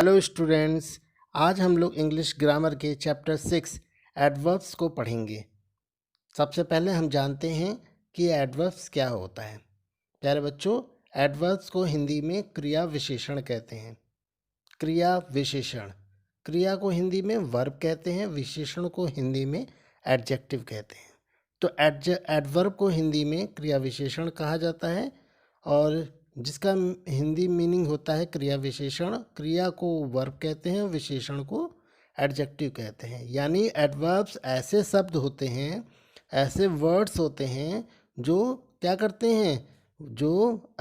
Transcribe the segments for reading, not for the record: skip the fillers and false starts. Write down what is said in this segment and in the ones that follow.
Hello students, आज हम लोग इंग्लिश ग्रामर के चैप्टर 6 एडवर्ब्स को पढ़ेंगे। सबसे पहले हम जानते हैं कि एडवर्ब्स क्या होता है। प्यारे बच्चों, एडवर्ब्स को हिंदी में क्रिया विशेषण कहते हैं। क्रिया विशेषण, क्रिया को हिंदी में वर्ब कहते हैं, विशेषण को हिंदी में एडजेक्टिव कहते हैं। तो एडवर्ब को हिंदी में क्रिया विशेषण कहा जाता है और जिसका हिंदी मीनिंग होता है क्रिया विशेषण। क्रिया को वर्ब कहते हैं, विशेषण को एडजेक्टिव कहते हैं। यानी एडवर्ब्स ऐसे शब्द होते हैं, ऐसे वर्ड्स होते हैं जो क्या करते हैं, जो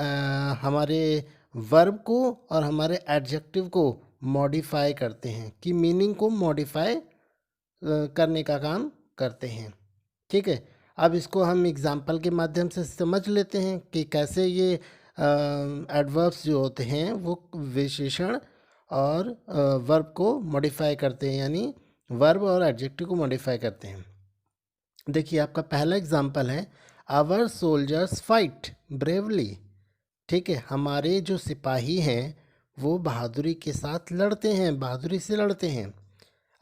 हमारे वर्ब को और हमारे एडजेक्टिव को मॉडिफाई करते हैं, कि मीनिंग को मॉडिफाई करने का काम करते हैं। ठीक है, अब इसको हम एग्जाम्पल के माध्यम से समझ लेते हैं कि कैसे ये एडवर्ब्स जो होते हैं वो विशेषण और वर्ब को मॉडिफाई करते हैं, यानी वर्ब और एडजेक्टिव को मॉडिफाई करते हैं। देखिए, आपका पहला एग्जाम्पल है आवर सोल्जर्स फाइट ब्रेवली। ठीक है, हमारे जो सिपाही हैं वो बहादुरी के साथ लड़ते हैं, बहादुरी से लड़ते हैं।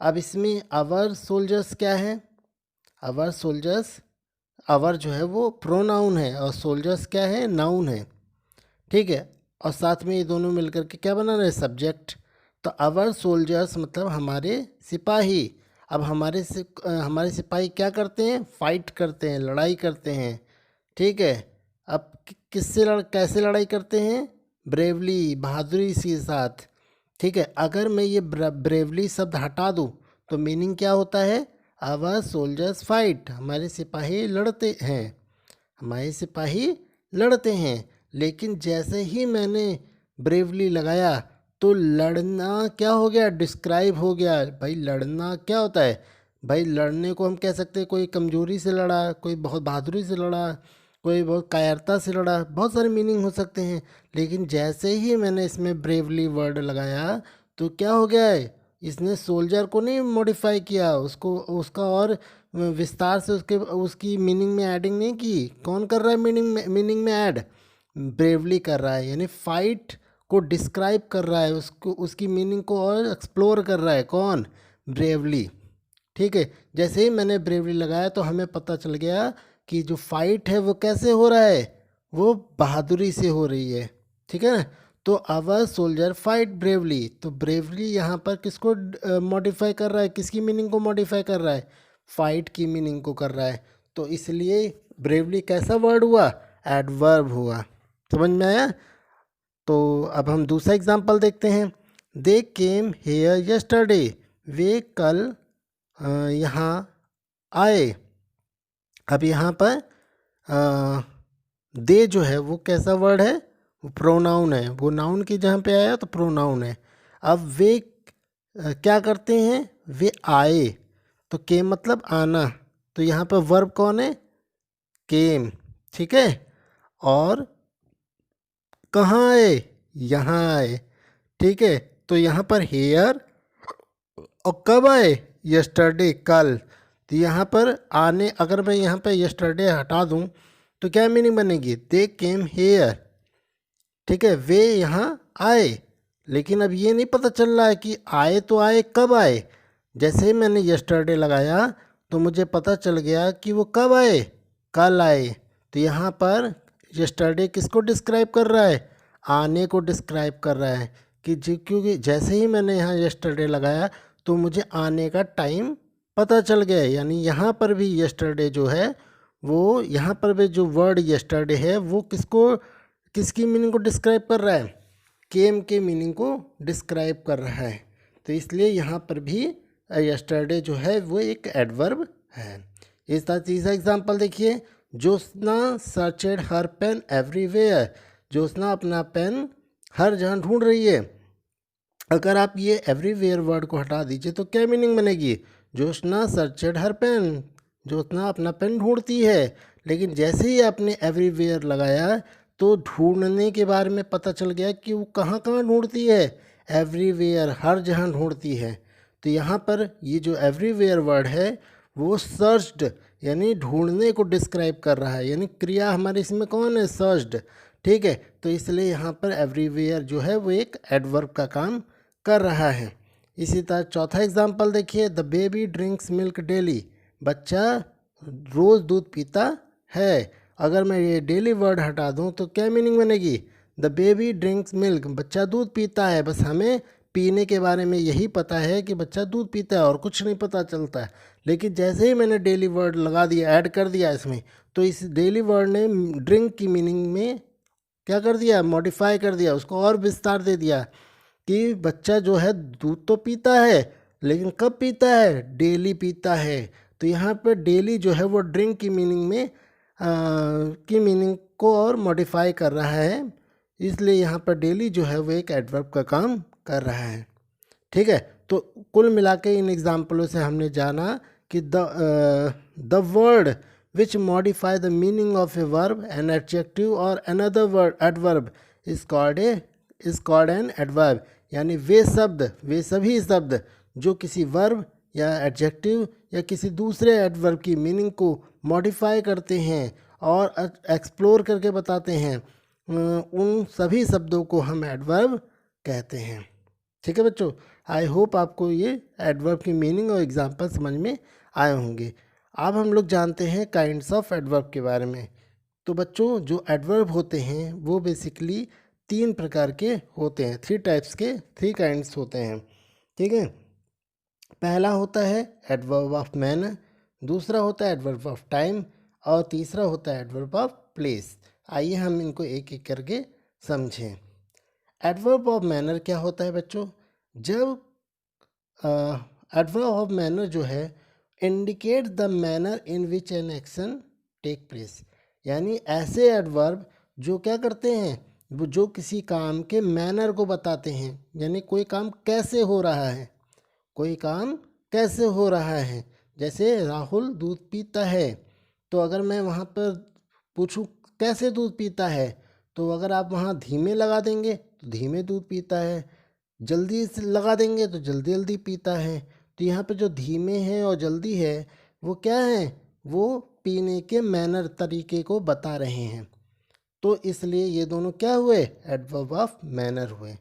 अब इसमें आवर सोल्जर्स क्या है? आवर सोल्जर्स, आवर जो है वो प्रोनाउन है और सोल्जर्स क्या है? नाउन है। ठीक है, और साथ में ये दोनों मिलकर के क्या बना रहे? सब्जेक्ट। तो आवर सोल्जर्स मतलब हमारे सिपाही। अब हमारे सिपाही क्या करते हैं? फाइट करते हैं, लड़ाई करते हैं। ठीक है, अब कैसे लड़ाई करते हैं? ब्रेवली, बहादुरी के साथ। ठीक है, अगर मैं ये ब्रेवली शब्द हटा दूँ तो मीनिंग क्या होता है? आवर सोल्जर्स फाइट, हमारे सिपाही लड़ते हैं, हमारे सिपाही लड़ते हैं। लेकिन जैसे ही मैंने ब्रेवली लगाया तो लड़ना क्या हो गया? डिस्क्राइब हो गया। भाई लड़ना क्या होता है? भाई लड़ने को हम कह सकते हैं कोई कमजोरी से लड़ा, कोई बहुत बहादुरी से लड़ा, कोई बहुत कायरता से लड़ा, बहुत सारे मीनिंग हो सकते हैं। लेकिन जैसे ही मैंने इसमें ब्रेवली वर्ड लगाया तो क्या हो गया है? इसने सोल्जर को नहीं मॉडिफाई किया, उसको उसका और विस्तार से उसकी मीनिंग में एडिंग नहीं की। कौन कर रहा है मीनिंग में ऐड? ब्रेवली कर रहा है, यानी फाइट को डिस्क्राइब कर रहा है, उसको उसकी मीनिंग को और एक्सप्लोर कर रहा है। कौन? ब्रेवली। ठीक है, जैसे ही मैंने ब्रेवली लगाया तो हमें पता चल गया कि जो फाइट है वो कैसे हो रहा है? वो बहादुरी से हो रही है। ठीक है ना? तो आवर सोल्जर फाइट ब्रेवली, तो ब्रेवली यहाँ पर किसको मॉडिफाई कर रहा है? किसकी मीनिंग को मॉडिफाई कर रहा है? फाइट की मीनिंग को कर रहा है। तो इसलिए ब्रेवली कैसा वर्ड हुआ? एडवर्ब हुआ। समझ में आया? तो अब हम दूसरा एग्जाम्पल देखते हैं। दे केम हेयर यस्टरडे, वे कल यहाँ आए। अब यहाँ पर दे जो है वो कैसा वर्ड है? वो प्रोनाउन है, वो नाउन की जहाँ पे आया तो प्रोनाउन है। अब वे क्या करते हैं? वे आए, तो केम मतलब आना, तो यहाँ पर वर्ब कौन है? केम। ठीक है, और कहाँ आए? यहाँ आए। ठीक है, तो यहाँ पर हेयर, और कब आए? यस्टरडे, कल। तो यहाँ पर आने, अगर मैं यहाँ पर यस्टरडे हटा दूँ तो क्या मीनिंग बनेगी? दे केम हेयर। ठीक है, वे यहाँ आए। लेकिन अब ये नहीं पता चल रहा है कि आए तो आए, कब आए? जैसे ही मैंने यस्टरडे लगाया तो मुझे पता चल गया कि वो कब आए? कल आए। तो यहाँ पर यस्टरडे किसको डिस्क्राइब कर रहा है? आने को डिस्क्राइब कर रहा है कि क्योंकि जैसे ही मैंने यहाँ यस्टरडे लगाया तो मुझे आने का टाइम पता चल गया। यानी यहाँ पर भी यस्टरडे जो है वो, यहाँ पर भी जो वर्ड यस्टरडे है वो किसकी मीनिंग को डिस्क्राइब कर रहा है? केम के मीनिंग को डिस्क्राइब कर रहा है। तो इसलिए यहाँ पर भी यस्टरडे जो है वो एक एडवर्ब है। इसका तीसरा एग्जाम्पल देखिए। ज्योत्सना सर्चेड हर पेन एवरीवेयर, ज्योत्सना अपना पेन हर जगह ढूंढ रही है। अगर आप ये एवरीवेयर वर्ड को हटा दीजिए तो क्या मीनिंग बनेगी? ज्योत्सना सर्चेड हर पेन, ज्योत्सना अपना पेन ढूंढती है। लेकिन जैसे ही आपने एवरीवेयर लगाया तो ढूंढने के बारे में पता चल गया कि वो कहाँ कहाँ ढूंढती है? एवरीवेयर, हर जगह ढूंढती है। तो यहाँ पर ये जो एवरीवेयर वर्ड है वो सर्च्ड, यानी ढूंढने को डिस्क्राइब कर रहा है। यानी क्रिया हमारे इसमें कौन है? सर्च्ड। ठीक है, तो इसलिए यहाँ पर एवरीवेयर जो है वो एक एडवर्ब का काम कर रहा है। इसी तरह चौथा एग्जाम्पल देखिए, the baby drinks milk daily, बच्चा रोज़ दूध पीता है। अगर मैं ये डेली वर्ड हटा दूँ तो क्या मीनिंग बनेगी? द बेबी ड्रिंक्स मिल्क, बच्चा दूध पीता है। बस हमें पीने के बारे में यही पता है कि बच्चा दूध पीता है और कुछ नहीं पता चलता है। लेकिन जैसे ही मैंने डेली वर्ड लगा दिया, ऐड कर दिया इसमें, तो इस डेली वर्ड ने ड्रिंक की मीनिंग में क्या कर दिया? मॉडिफाई कर दिया, उसको और विस्तार दे दिया कि बच्चा जो है दूध तो पीता है, लेकिन कब पीता है? डेली पीता है। तो यहाँ पर डेली जो है वो ड्रिंक की मीनिंग में की मीनिंग को और मॉडिफाई कर रहा है, इसलिए यहाँ पर डेली जो है वो एक एडवर्ब का काम कर रहा है। ठीक है, तो कुल मिला के इन एग्जाम्पलों से हमने जाना कि the word which modify the meaning of a verb, an adjective और another word adverb is called an adverb. यानी वे सभी शब्द जो किसी वर्ब या एडजेक्टिव या किसी दूसरे एडवर्ब की मीनिंग को मॉडिफाई करते हैं और एक्सप्लोर करके बताते हैं, उन सभी शब्दों को हम एडवर्ब कहते हैं। ठीक है बच्चों, आई होप आपको ये एडवर्ब की मीनिंग और एग्जाम्पल समझ में आए होंगे। अब हम लोग जानते हैं काइंड्स ऑफ एडवर्ब के बारे में। तो बच्चों, जो एडवर्ब होते हैं वो बेसिकली 3 प्रकार के होते हैं, 3 टाइप्स के, 3 काइंड्स होते हैं। ठीक है, पहला होता है एडवर्ब ऑफ मैनर, दूसरा होता है एडवर्ब ऑफ टाइम और तीसरा होता है एडवर्ब ऑफ प्लेस। आइए हम इनको एक एक करके समझें। एडवर्ब ऑफ मैनर क्या होता है बच्चों? जब एडवर्ब ऑफ मैनर जो है indicate the manner in which an action take place, यानी ऐसे एडवर्ब जो क्या करते हैं, वो जो किसी काम के मैनर को बताते हैं, यानी कोई काम कैसे हो रहा है, कोई काम कैसे हो रहा है। जैसे राहुल दूध पीता है, तो अगर मैं वहाँ पर पूछूं कैसे दूध पीता है, तो अगर आप वहाँ धीमे लगा देंगे तो धीमे दूध पीता है, जल्दी से लगा देंगे तो जल्दी जल्दी पीता है। तो यहाँ पे जो धीमे है और जल्दी है वो क्या है? वो पीने के मैनर, तरीके को बता रहे हैं। तो इसलिए ये दोनों क्या हुए? एडवर्ब ऑफ मैनर हुए।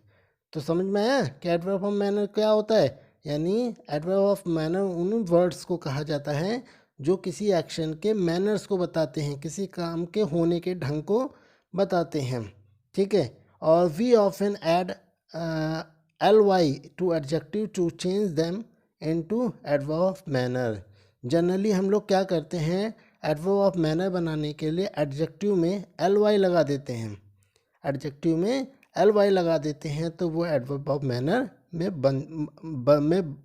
तो समझ में आया कि एडवर्ब ऑफ मैनर क्या होता है? यानी एडवर्ब ऑफ मैनर उन वर्ड्स को कहा जाता है जो किसी एक्शन के मैनर्स को बताते हैं, किसी काम के होने के ढंग को बताते हैं। ठीक है, और we often add ly to adjective to change them into adverb of manner. Generally हम लोग क्या करते हैं, एडवर्ब ऑफ मैनर बनाने के लिए एडजेक्टिव में ly लगा देते हैं, एडजेक्टिव में ly लगा देते हैं, तो वो एडवर्ब ऑफ मैनर में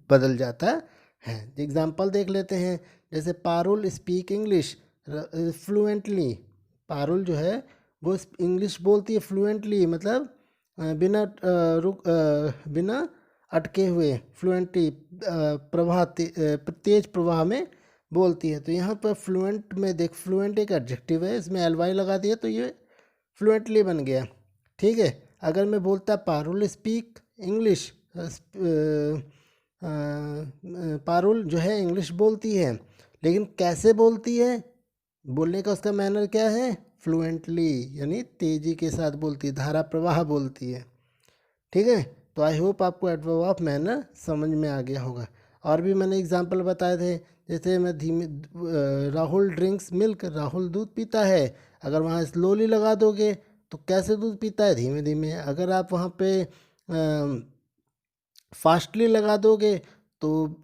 बदल जाता है। एग्जाम्पल देख लेते हैं, जैसे Parul speak English fluently. Parul जो है वो इंग्लिश बोलती है फ्लुएंटली, मतलब बिना अटके हुए, फ्लुएंटली, तेज प्रवाह में बोलती है। तो यहाँ पर फ्लुएंट में देख, फ्लुएंट एक एडजेक्टिव है, इसमें ly लगा दिया तो ये फ्लुएंटली बन गया। ठीक है, अगर मैं बोलता पारुल स्पीक इंग्लिश, पारुल जो है इंग्लिश बोलती है, लेकिन कैसे बोलती है, बोलने का उसका मैनर क्या है? फ्लुएंटली, यानी तेज़ी के साथ बोलती है, धारा प्रवाह बोलती है। ठीक है, तो आई होप आपको एडवर्ब ऑफ मैनर समझ में आ गया होगा। और भी मैंने एग्जांपल बताए थे, जैसे मैं धीमे, राहुल ड्रिंक्स मिल्क, राहुल दूध पीता है, अगर वहाँ स्लोली लगा दोगे तो कैसे दूध पीता है? धीमे धीमे। अगर आप वहाँ पे फास्टली लगा दोगे तो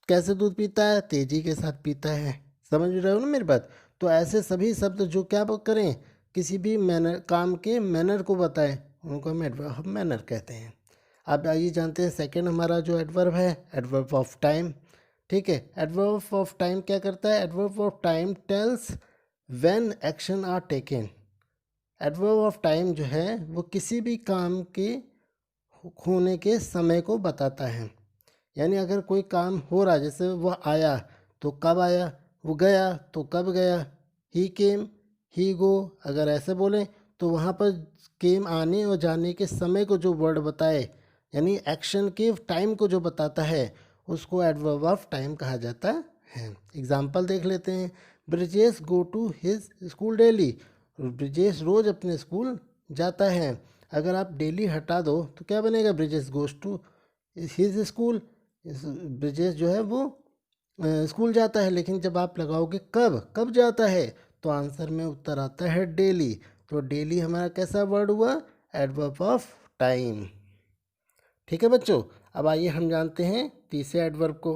कैसे दूध पीता है? तेज़ी के साथ पीता है। समझ रहे हो ना मेरी बात? तो ऐसे सभी शब्द जो क्या करें, किसी भी मैनर, काम के मैनर को बताएं, उनको हम एडवर्ब ऑफ मैनर कहते हैं। अब आइए जानते हैं सेकंड हमारा जो एडवर्ब है, एडवर्ब ऑफ टाइम। ठीक है, एडवर्ब ऑफ टाइम क्या करता है? Adverb of time tells when action are taken. Adverb of time जो है वो किसी भी काम के होने के समय को बताता है। यानी अगर कोई काम हो रहा है, जैसे वह आया तो कब आया, वो गया तो कब गया, ही केम, ही गो, अगर ऐसे बोलें तो वहाँ पर केम आने और जाने के समय को जो वर्ड बताए, यानी एक्शन के टाइम को जो बताता है, उसको एडवर्ब ऑफ टाइम कहा जाता है। एग्जाम्पल देख लेते हैं, Brijesh go to his school daily, Brijesh रोज़ अपने स्कूल जाता है। अगर आप डेली हटा दो तो क्या बनेगा, Brijesh goes to his school, Brijesh जो है वो स्कूल जाता है। लेकिन जब आप लगाओगे कब, कब जाता है, तो आंसर में उत्तर आता है डेली। तो डेली हमारा कैसा वर्ड हुआ, एडवर्ब ऑफ टाइम। ठीक है बच्चों, अब आइए हम जानते हैं तीसरे एडवर्ब को।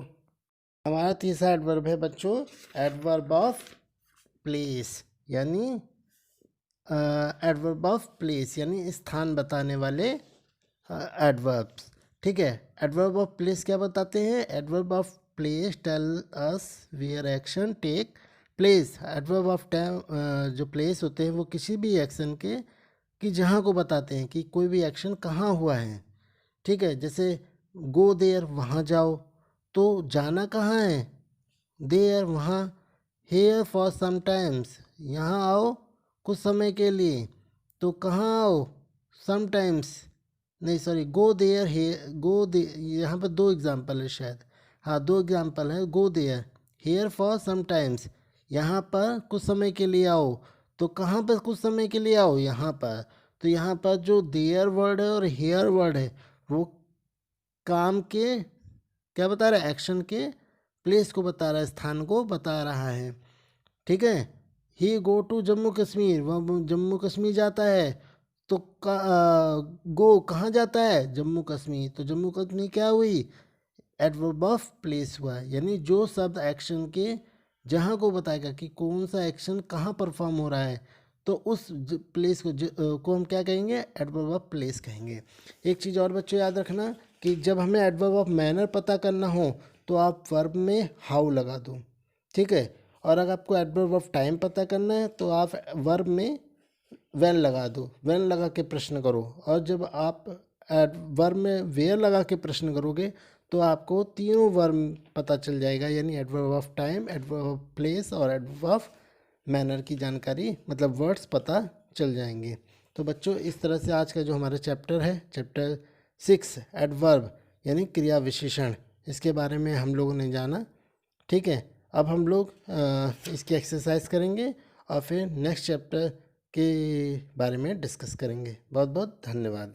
हमारा तीसरा एडवर्ब है बच्चों एडवर्ब ऑफ प्लेस, यानी एडवर्ब ऑफ प्लेस यानी स्थान बताने वाले एडवर्ब्स। ठीक है, एडवर्ब ऑफ प्लेस क्या बताते हैं, adverb of place tell us where action take place. Adverb of time जो प्लेस होते हैं वो किसी भी एक्शन के कि जहाँ को बताते हैं कि कोई भी एक्शन कहाँ हुआ है। ठीक है, जैसे गो देयर वहाँ जाओ, तो जाना कहाँ है, देयर वहाँ। हेयर फॉर सम टाइम्स यहाँ आओ कुछ समय के लिए, तो कहाँ आओ, सम टाइम्स नहीं सॉरी गो देयर, हे गो दे, यहाँ पर दो एग्जाम्पल है शायद, हाँ दो एग्जाम्पल है, go there, here for some times यहाँ पर कुछ समय के लिए आओ, तो कहाँ पर कुछ समय के लिए आओ, यहाँ पर। तो यहाँ पर जो देयर वर्ड है और हेयर वर्ड है वो काम के क्या बता रहा है, एक्शन के प्लेस को बता रहा है, स्थान को बता रहा है। ठीक है, ही गो टू जम्मू कश्मीर, वह जम्मू कश्मीर जाता है, तो गो कहाँ जाता है, जम्मू कश्मीर, तो जम्मू कश्मीर क्या हुई, एडवर्ब ऑफ प्लेस हुआ, यानी जो शब्द एक्शन के जहाँ को बताएगा कि कौन सा एक्शन कहाँ परफॉर्म हो रहा है, तो उस प्लेस को हम क्या कहेंगे, एडवर्ब ऑफ प्लेस कहेंगे। एक चीज़ और बच्चों याद रखना कि जब हमें एडवर्ब ऑफ मैनर पता करना हो तो आप वर्ब में हाउ लगा दो। ठीक है, और अगर आपको एडवर्ब ऑफ टाइम पता करना है तो आप वर्ब में व्हेन लगा दो, व्हेन लगा के प्रश्न करो। और जब आप वर्ब में वेयर लगा के प्रश्न करोगे तो आपको तीनों वर्ब पता चल जाएगा, यानी adverb of time, adverb of place और एडवर्ब ऑफ मैनर की जानकारी मतलब वर्ड्स पता चल जाएंगे। तो बच्चों इस तरह से आज का जो हमारा चैप्टर है, चैप्टर 6 एडवर्ब यानी क्रिया विशेषण, इसके बारे में हम लोगों ने जाना। ठीक है, अब हम लोग इसकी एक्सरसाइज करेंगे और फिर नेक्स्ट चैप्टर के बारे में डिस्कस करेंगे। बहुत बहुत धन्यवाद।